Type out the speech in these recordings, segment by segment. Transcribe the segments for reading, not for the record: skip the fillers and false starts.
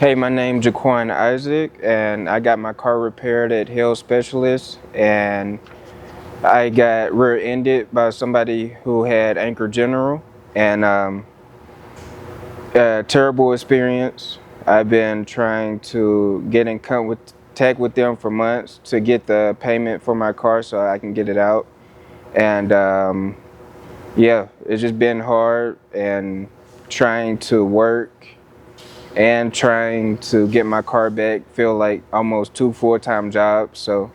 Hey, my name's Jaquan Isaac, and I got my car repaired at Hill Specialist, and I got rear-ended by somebody who had Anchor General, and terrible experience. I've been trying to get in contact with them for months to get the payment for my car so I can get it out, and yeah, it's just been hard and trying to work and trying to get my car back feel like almost two full-time jobs. So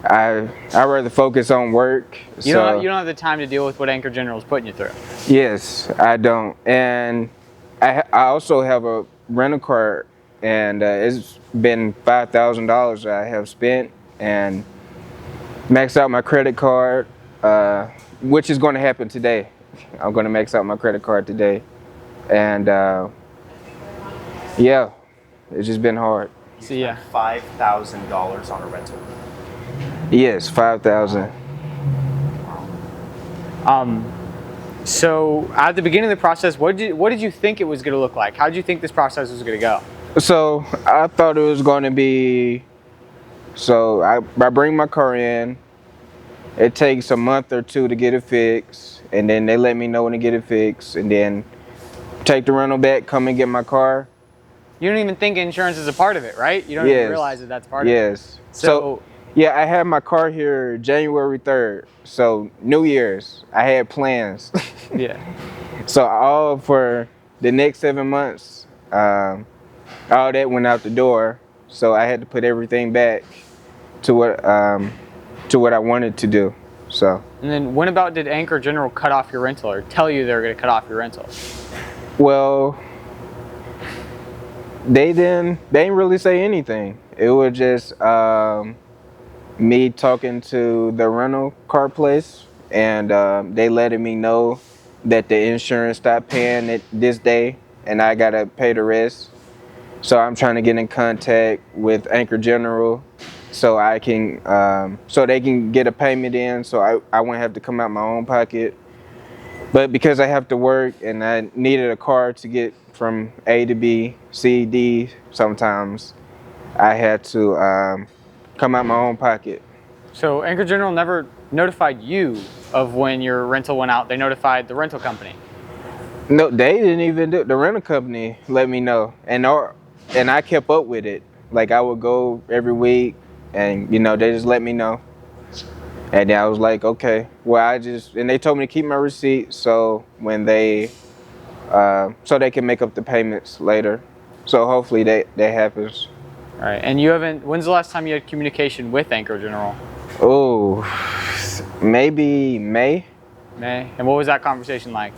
I rather focus on work. You don't have the time to deal with what Anchor General is putting you through. Yes, I don't. And I also have a rental car, and it's been $5,000 I have spent and maxed out my credit card, which is going to happen today. I'm going to max out my credit card today, and yeah, it's just been hard. So yeah, $5,000 on a rental. Yes, 5,000. So at the beginning of the process, what did you think it was going to look like? How did you think this process was going to go? So I thought it was going to be, so I bring my car in, it takes a month or two to get it fixed, and then they let me know when to get it fixed, and then take the rental back, come and get my car. You don't even think insurance is a part of it, right? You don't even realize that that's part of it. Yes. So yeah, I had my car here January 3rd. So New Year's, I had plans. Yeah. So all for the next 7 months, all that went out the door. So I had to put everything back to what I wanted to do. So. And then when about did Anchor General cut off your rental or tell you they were going to cut off your rental? Well, they didn't really say anything. It was just me talking to the rental car place, and they letting me know that the insurance stopped paying it this day and I gotta pay the rest. So I'm trying to get in contact with Anchor General so I can so they can get a payment in, so I won't have to come out my own pocket. But because I have to work and I needed a car to get from A to B, C, D, sometimes I had to come out my own pocket. So Anchor General never notified you of when your rental went out. They notified the rental company. No, they didn't even do it. The rental company let me know, and I kept up with it. Like I would go every week, and they just let me know. And then I was like, okay, well and they told me to keep my receipt, so when so they can make up the payments later. So hopefully that happens. All right, and when's the last time you had communication with Anchor General? Oh, maybe May. May? And what was that conversation like?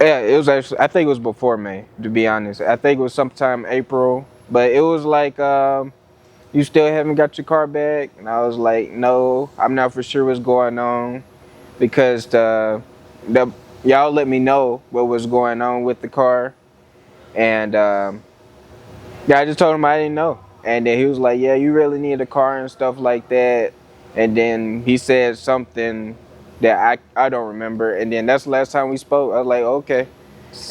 Yeah, it was actually, I think it was before May, to be honest. I think it was sometime April, but it was like, you still haven't got your car back? And I was like, no, I'm not for sure what's going on, because y'all let me know what was going on with the car, and yeah, I just told him I didn't know, and then he was like, yeah, you really need a car and stuff like that, and then he said something that I don't remember, and then that's the last time we spoke. I was like, okay.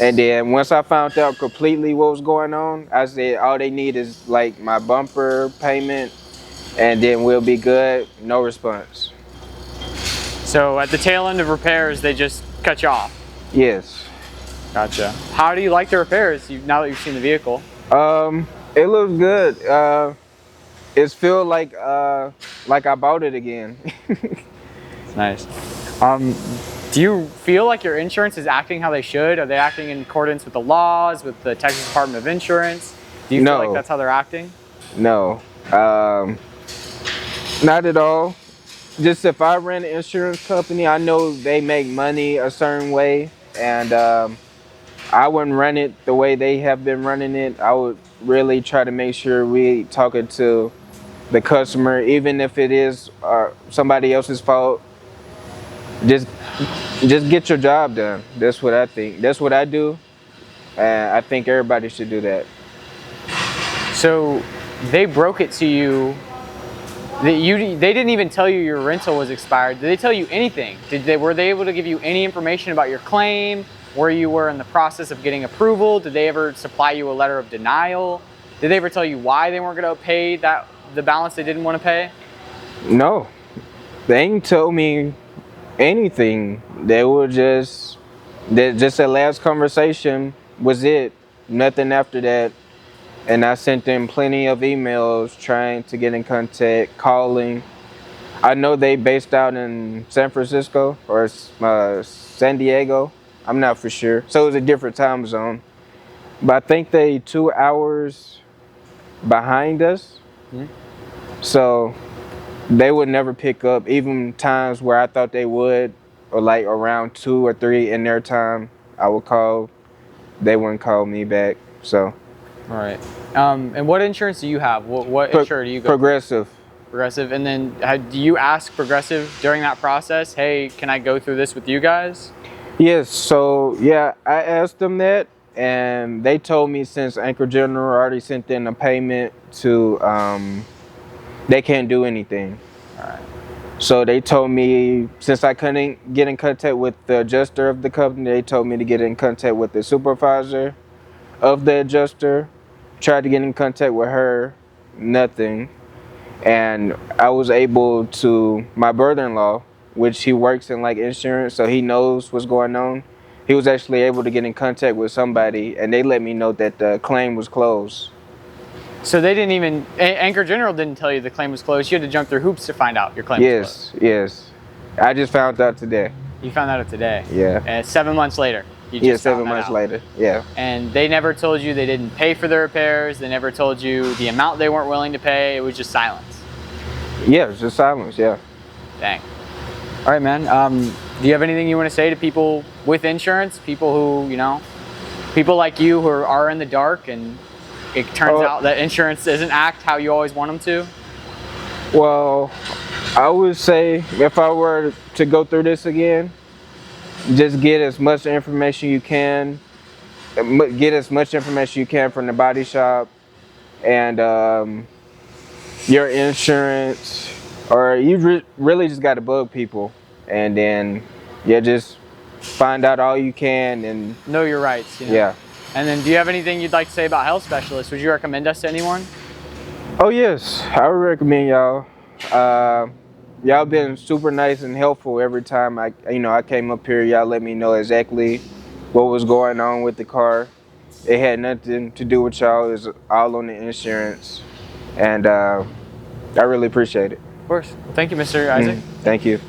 And then once I found out completely what was going on, I said all they need is like my bumper payment, and then we'll be good. No response. So at the tail end of repairs, they just cut you off? Yes. Gotcha. How do you like the repairs now that you've seen the vehicle? It looks good. It feels like I bought it again. Nice. Do you feel like your insurance is acting how they should? Are they acting in accordance with the laws, with the Texas Department of Insurance? Do you feel like that's how they're acting? No, not at all. Just if I ran an insurance company, I know they make money a certain way, and I wouldn't run it the way they have been running it. I would really try to make sure we talking to the customer, even if it is somebody else's fault. Just get your job done. That's what I think. That's what I do, and I think everybody should do that. So they broke it to you. They didn't even tell you your rental was expired. Did they tell you anything? Were they able to give you any information about your claim where you were in the process of getting approval? Did they ever supply you a letter of denial? Did they ever tell you why they weren't going to pay the balance they didn't want to pay? No, they ain't told me anything. Just that last conversation was it. Nothing after that. And I sent them plenty of emails trying to get in contact, calling. I know they based out in San Francisco or San Diego. I'm not for sure. So it was a different time zone. But I think they 2 hours behind us. Mhm. So they would never pick up, even times where I thought they would, or like around 2 or 3 in their time, I would call. They wouldn't call me back. So All right. And what insurance do you have? What insurer do you go? Progressive. Progressive. And then do you ask Progressive during that process, hey, can I go through this with you guys? Yes. So yeah, I asked them that, and they told me since Anchor General already sent in a payment to, they can't do anything. All right. So they told me since I couldn't get in contact with the adjuster of the company, they told me to get in contact with the supervisor of the adjuster. Tried to get in contact with her, nothing. And I was able to, my brother-in-law, which he works in like insurance, so he knows what's going on. He was actually able to get in contact with somebody, and they let me know that the claim was closed. So they didn't even, Anchor General didn't tell you the claim was closed. You had to jump through hoops to find out your claim was closed. Yes. I just found out today. You found out today. Yeah. And 7 months later. You just Yeah, found 7 that months out. later. Yeah. And they never told you they didn't pay for the repairs. They never told you the amount they weren't willing to pay. It was just silence. Yeah, it's just silence. Yeah. Dang. All right, man. Do you have anything you want to say to people with insurance? People who, people like you who are in the dark, and it turns out that insurance doesn't act how you always want them to? Well, I would say if I were to go through this again, just get as much information you can. Get as much information you can from the body shop and your insurance, or you really just got to bug people, and then just find out all you can and Know your rights. yeah. And then do you have anything you'd like to say about health specialists? Would you recommend us to anyone? Oh yes, I would recommend y'all. Y'all been super nice and helpful every time I came up here. Y'all let me know exactly what was going on with the car. It had nothing to do with y'all. It was all on the insurance, and I really appreciate it. Of course. Well, thank you, Mr. Isaac. Thank you.